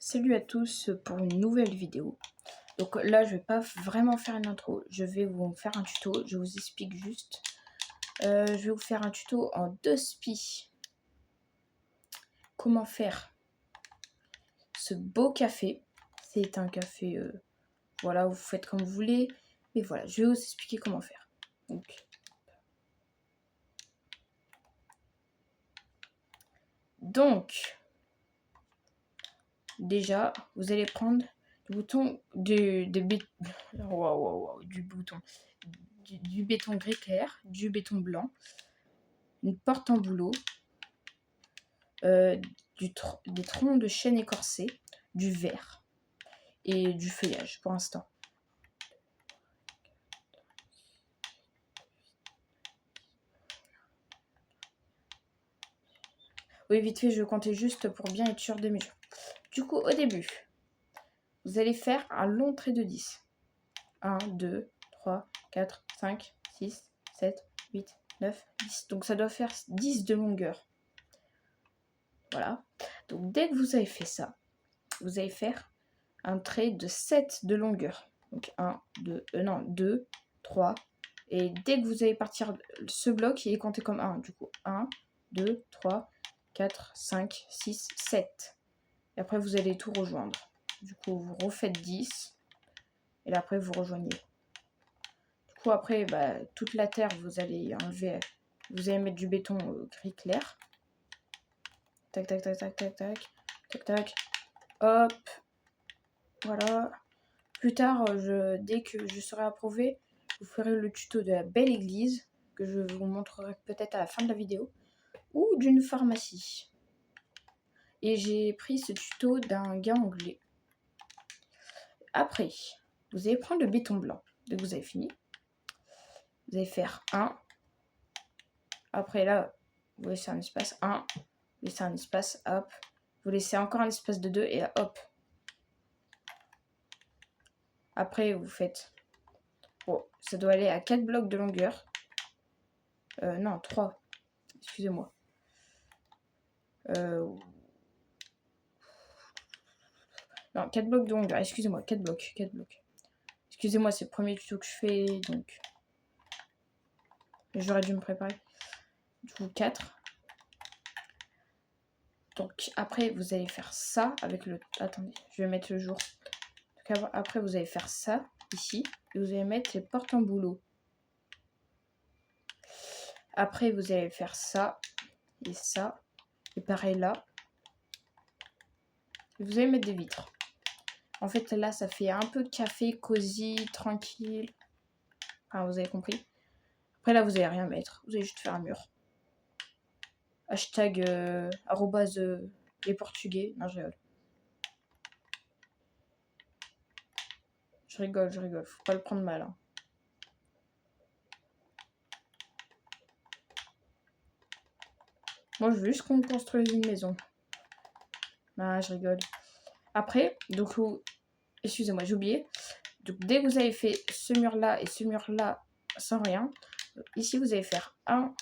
Salut à tous pour une nouvelle vidéo. Donc là, je vais pas vraiment faire une intro, je vais vous faire un tuto, je vous explique juste. Je vais vous faire un tuto en 2 spi. Comment faire ce beau café. C'est un café, voilà, vous faites comme vous voulez. Mais voilà, je vais vous expliquer comment faire. Donc déjà, vous allez prendre du bouton du béton gris clair, du béton blanc, une porte en bouleau, des troncs de chêne écorcés, du verre et du feuillage pour l'instant. Oui, vite fait, je vais compter juste pour bien être sûr des mesures. Du coup, au début, vous allez faire un long trait de 10. 1, 2, 3, 4, 5, 6, 7, 8, 9, 10. Donc ça doit faire 10 de longueur. Voilà. Donc dès que vous avez fait ça, vous allez faire un trait de 7 de longueur. Donc 1, 2, 3. Et dès que vous allez partir, ce bloc, il est compté comme 1. Du coup, 1, 2, 3, 4, 5, 6, 7. Et après, vous allez tout rejoindre. Du coup, vous refaites 10. Et là, après, vous rejoignez. Du coup, après, toute la terre, vous allez enlever. Vous allez mettre du béton gris clair. Tac, tac, tac, tac, tac, tac. Tac, tac. Hop. Voilà. Plus tard, dès que je serai approuvé, vous ferez le tuto de la belle église, que je vous montrerai peut-être à la fin de la vidéo, ou d'une pharmacie. Et j'ai pris ce tuto d'un gars anglais. Après, vous allez prendre le béton blanc. Dès que vous avez fini, vous allez faire 1. Après là, vous laissez un espace 1. Vous laissez un espace, hop. Vous laissez encore un espace de 2 et là, hop. Après, vous faites... Bon, ça doit aller à 4 blocs de longueur. Non, 3. Excusez-moi. Non, 4 blocs de longueur. Excusez-moi, 4 blocs. Excusez-moi, c'est le premier tuto que je fais, donc... J'aurais dû me préparer. Du coup, 4. Donc, après, vous allez faire ça avec le... Attendez, je vais mettre le jour. Donc, après, vous allez faire ça, ici. Et vous allez mettre les portes en bouleau. Après, vous allez faire ça. Et ça. Et pareil là. Et vous allez mettre des vitres. En fait, là, ça fait un peu café, cosy, tranquille. Enfin, vous avez compris. Après, là, vous allez rien mettre. Vous allez juste faire un mur. Hashtag arrobase les Portugais. Non, je rigole. Je rigole. Faut pas le prendre mal. Hein. Moi, je veux juste qu'on construise une maison. Ah, je rigole. Après, donc, excusez-moi, j'ai oublié. Donc, dès que vous avez fait ce mur-là et ce mur-là sans rien, ici, vous allez faire 1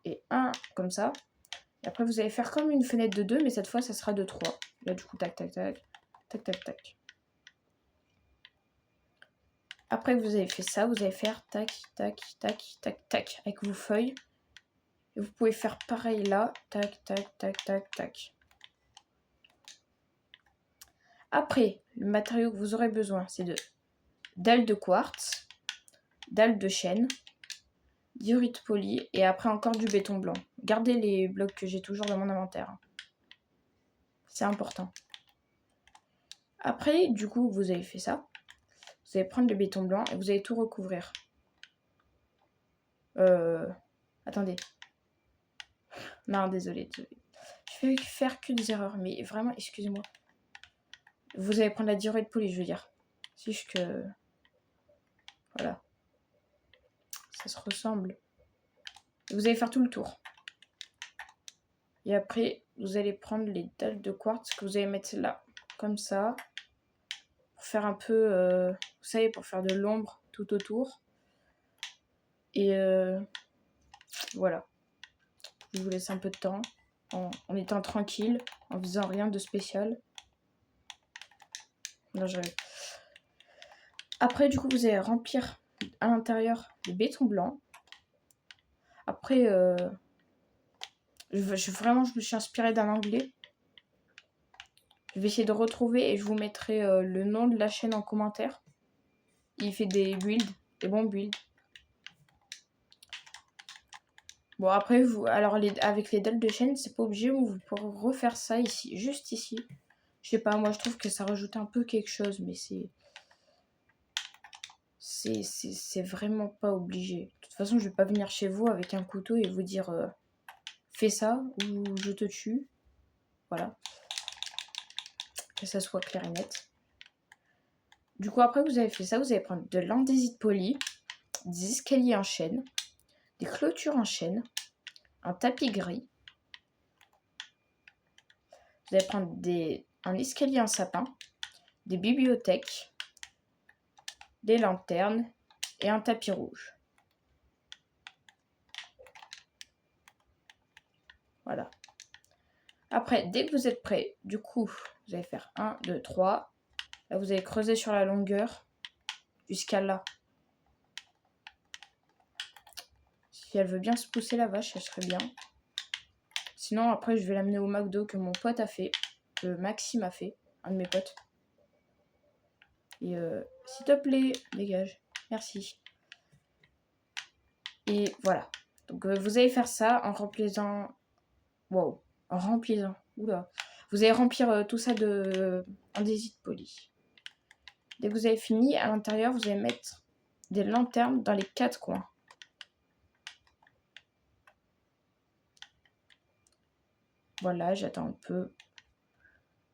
et 1 comme ça. Et après, vous allez faire comme une fenêtre de 2, mais cette fois, ça sera de 3. Là, du coup, tac, tac, tac. Tac, tac, tac. Après que vous avez fait ça, vous allez faire tac, tac, tac, tac, tac, avec vos feuilles. Et vous pouvez faire pareil là. Tac, tac, tac, tac, tac. Après, le matériau que vous aurez besoin, c'est de dalles de quartz, dalles de chêne, diorite poli et après encore du béton blanc. Gardez les blocs que j'ai toujours dans mon inventaire. C'est important. Après, du coup, vous avez fait ça. Vous allez prendre le béton blanc et vous allez tout recouvrir. Attendez. Non, désolé. Je vais faire que des erreurs, mais vraiment, excusez-moi. Vous allez prendre la diorite poli, je veux dire. C'est juste que... Voilà. Ça se ressemble. Vous allez faire tout le tour. Et après, vous allez prendre les dalles de quartz que vous allez mettre là. Comme ça. Pour faire un peu... vous savez, pour faire de l'ombre tout autour. Et voilà. Je vous laisse un peu de temps. En étant tranquille. En faisant rien de spécial. Non, je rêve. Après, du coup, vous allez remplir à l'intérieur le béton blanc. Après, vraiment, je me suis inspirée d'un anglais. Je vais essayer de retrouver et je vous mettrai le nom de la chaîne en commentaire. Il fait des builds, des bons builds. Bon, après, alors avec les dalles de chaîne, c'est pas obligé, vous pourrez refaire ça ici, juste ici. Je sais pas, moi je trouve que ça rajoute un peu quelque chose, mais c'est vraiment pas obligé. De toute façon, je vais pas venir chez vous avec un couteau et vous dire fais ça ou je te tue. Voilà. Que ça soit clair et net. Du coup, après que vous avez fait ça, vous allez prendre de l'andésite poli, des escaliers en chaîne, des clôtures en chaîne, un tapis gris. Vous allez prendre un escalier en sapin, des bibliothèques, des lanternes et un tapis rouge. Voilà. Après, dès que vous êtes prêt, du coup, vous allez faire 1, 2, 3. Là, vous allez creuser sur la longueur jusqu'à là. Si elle veut bien se pousser la vache, elle serait bien. Sinon, après, je vais l'amener au McDo que mon pote a fait. Que Maxime a fait. Un de mes potes. Et s'il te plaît, dégage. Merci. Et voilà. Donc, vous allez faire ça en remplissant... Wow. En remplissant. Oula. Vous allez remplir tout ça d'andésite poli. Dès que vous avez fini, à l'intérieur, vous allez mettre des lanternes dans les 4 coins. Voilà, j'attends un peu.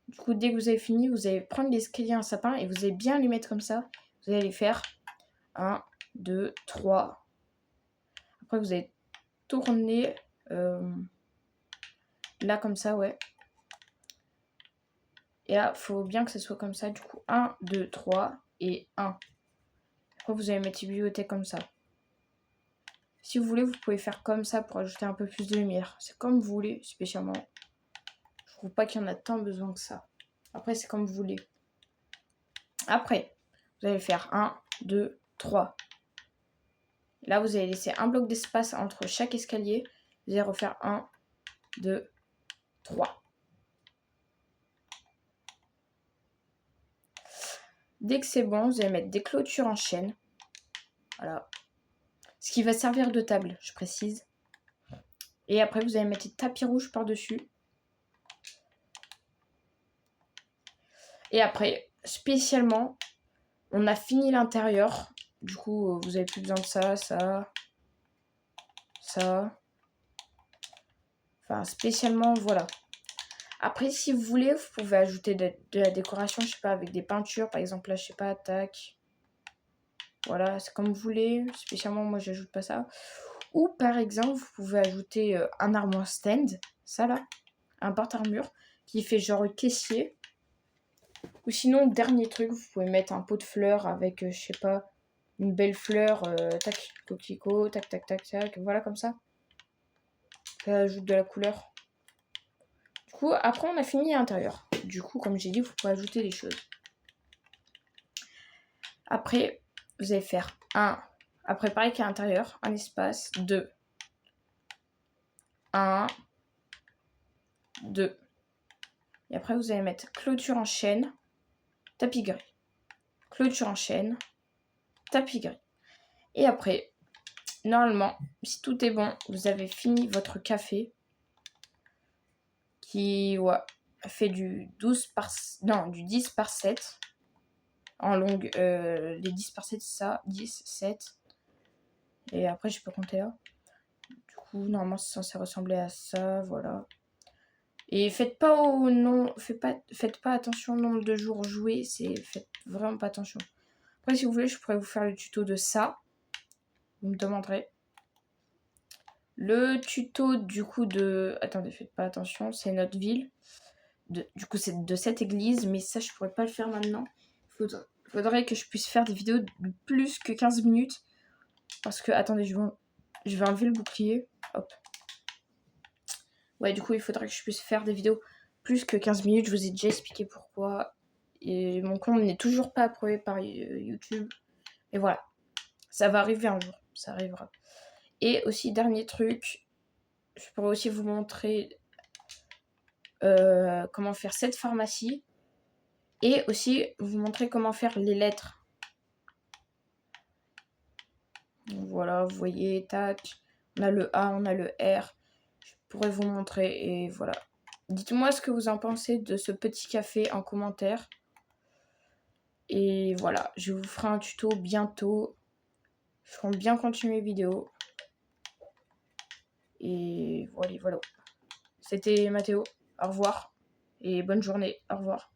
Du coup, dès que vous avez fini, vous allez prendre l'escalier en sapin et vous allez bien les mettre comme ça. Vous allez les faire 1, 2, 3. Après, vous allez tourner là comme ça, ouais. Et là, il faut bien que ce soit comme ça. Du coup, 1, 2, 3 et 1. Après, vous allez mettre une bibliothèque comme ça. Si vous voulez, vous pouvez faire comme ça pour ajouter un peu plus de lumière. C'est comme vous voulez, spécialement. Je trouve pas qu'il y en a tant besoin que ça. Après, c'est comme vous voulez. Après, vous allez faire 1, 2, 3. Là, vous allez laisser un bloc d'espace entre chaque escalier. Vous allez refaire 1, 2, 3. Dès que c'est bon, vous allez mettre des clôtures en chaîne. Voilà. Ce qui va servir de table, je précise. Et après, vous allez mettre des tapis rouges par-dessus. Et après, spécialement, on a fini l'intérieur. Du coup, vous n'avez plus besoin de ça, ça, ça. Enfin, spécialement, voilà. Après, si vous voulez, vous pouvez ajouter de la décoration, je sais pas, avec des peintures. Par exemple, là, je sais pas, tac. Voilà, c'est comme vous voulez. Spécialement, moi, j'ajoute pas ça. Ou, par exemple, vous pouvez ajouter un armoire stand. Ça, là. Un porte-armure qui fait genre caissier. Ou sinon, dernier truc, vous pouvez mettre un pot de fleurs avec, je sais pas, une belle fleur. Tac, coquelicot, tac, tac, tac, tac. Voilà, comme ça. Ça ajoute de la couleur. Du coup, après, on a fini à l'intérieur. Du coup, comme j'ai dit, vous pouvez ajouter des choses. Après, vous allez faire après, pareil qu'à l'intérieur, un espace, 2. 1, 2. Et après, vous allez mettre clôture en chaîne, tapis gris. Clôture en chaîne, tapis gris. Et après, normalement, si tout est bon, vous avez fini votre café qui fait du 10 par 7 en longue. Les 10 par 7, c'est ça, 10, 7. Et après, je peux compter là. Du coup, normalement, c'est censé ressembler à ça, voilà. Et faites pas attention au nombre de jours joués, faites vraiment pas attention. Après, si vous voulez, je pourrais vous faire le tuto de ça. Vous me demanderez. Le tuto du coup de... Attendez, faites pas attention, c'est notre ville. Du coup, c'est de cette église, mais ça, je pourrais pas le faire maintenant. Faudrait que je puisse faire des vidéos de plus que 15 minutes. Parce que, attendez, je vais enlever le bouclier. Hop. Ouais, du coup, il faudrait que je puisse faire des vidéos plus que 15 minutes. Je vous ai déjà expliqué pourquoi. Et mon compte n'est toujours pas approuvé par YouTube. Et voilà, ça va arriver un jour, ça arrivera. Et aussi, dernier truc, je pourrais aussi vous montrer comment faire cette pharmacie. Et aussi vous montrer comment faire les lettres. Donc voilà, vous voyez, tac, on a le A, on a le R. Je pourrais vous montrer et voilà. Dites-moi ce que vous en pensez de ce petit café en commentaire. Et voilà, je vous ferai un tuto bientôt. Je compte bien continuer les vidéos. Et voilà, voilà. C'était Mathéo. Au revoir. Et bonne journée. Au revoir.